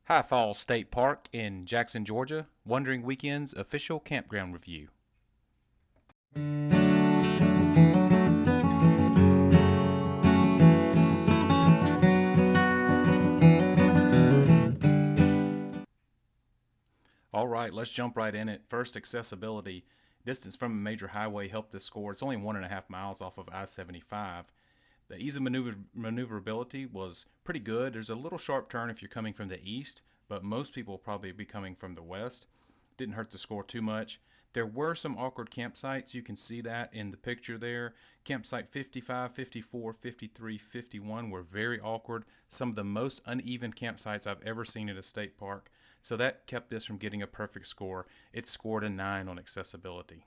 High Falls State Park in Jackson, Georgia, Wandering Weekend's official campground review. All right, let's jump right in it. First, accessibility. Distance from a major highway helped this score. It's only 1.5 miles off of I-75. The ease of maneuverability was pretty good. There's a little sharp turn if you're coming from the east, but most people will probably be coming from the west. Didn't hurt the score too much. There were some awkward campsites. You can see that in the picture there. Campsite 55, 54, 53, 51 were very awkward. Some of the most uneven campsites I've ever seen at a state park. So that kept this from getting a perfect score. It scored a 9 on accessibility.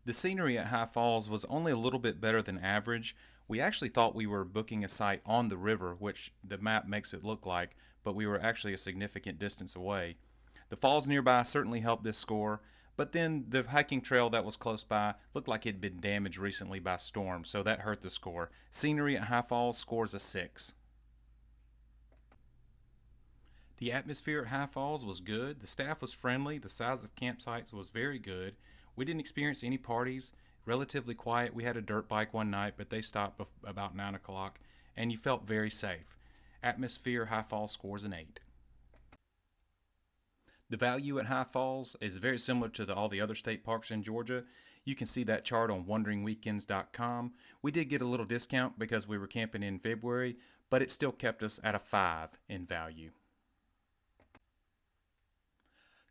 The scenery at High Falls was only a little bit better than average. We actually thought we were booking a site on the river, which the map makes it look like, but we were actually a significant distance away. The falls nearby certainly helped this score, but then the hiking trail that was close by looked like it had been damaged recently by storms, so that hurt the score. Scenery at High Falls scores a 6. The atmosphere at High Falls was good. The staff was friendly. The size of campsites was very good. We didn't experience any parties. Relatively quiet. We had a dirt bike one night, but they stopped about 9 o'clock, and you felt very safe. Atmosphere, High Falls scores an 8. The value at High Falls is very similar to all the other state parks in Georgia. You can see that chart on wanderingweekends.com. We did get a little discount because we were camping in February, but it still kept us at a 5 in value.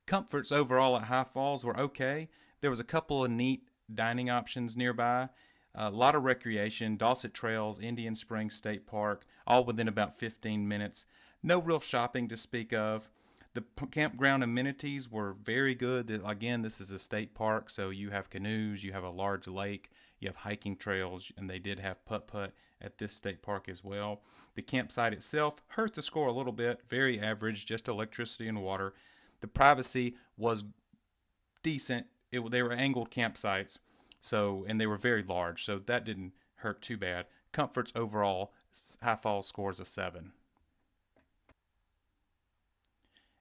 Comforts overall at High Falls were okay. There was a couple of neat dining options nearby. A lot of recreation, Dawson Trails, Indian Springs State Park, all within about 15 minutes. No real shopping to speak of. The campground amenities were very good. Again, this is a state park, so you have canoes, you have a large lake, you have hiking trails, and they did have putt-putt at this state park as well. The campsite itself hurt the score a little bit, very average, just electricity and water. The privacy was decent. They were angled campsites, and they were very large, so that didn't hurt too bad. Comforts overall, High Falls scores a 7.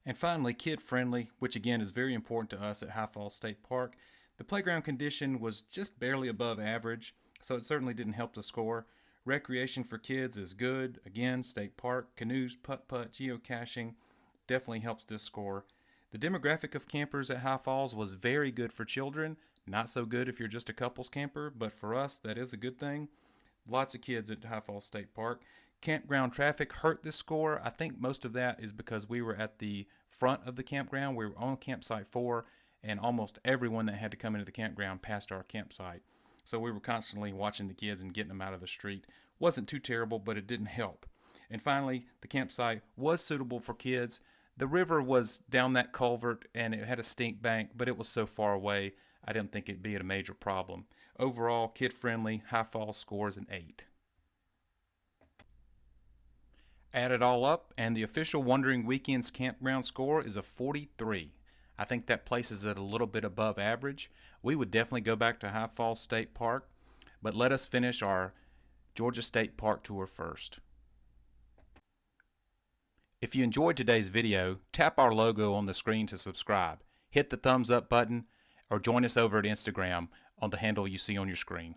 And finally, kid-friendly, which again is very important to us at High Falls State Park. The playground condition was just barely above average, so it certainly didn't help the score. Recreation for kids is good. Again, state park, canoes, putt-putt, geocaching definitely helps this score. The demographic of campers at High Falls was very good for children. Not so good if you're just a couples camper, but for us, that is a good thing. Lots of kids at High Falls State Park. Campground traffic hurt this score. I think most of that is because we were at the front of the campground. We were on campsite 4, and almost everyone that had to come into the campground passed our campsite. So we were constantly watching the kids and getting them out of the street. Wasn't too terrible, but it didn't help. And finally, the campsite was suitable for kids. The river was down that culvert, and it had a stink bank, but it was so far away, I didn't think it'd be a major problem. Overall, kid-friendly, High Falls scores an 8. Add it all up, and the official Wandering Weekends campground score is a 43. I think that places it a little bit above average. We would definitely go back to High Falls State Park, but let us finish our Georgia State Park tour first. If you enjoyed today's video, tap our logo on the screen to subscribe. Hit the thumbs up button or join us over at Instagram on the handle you see on your screen.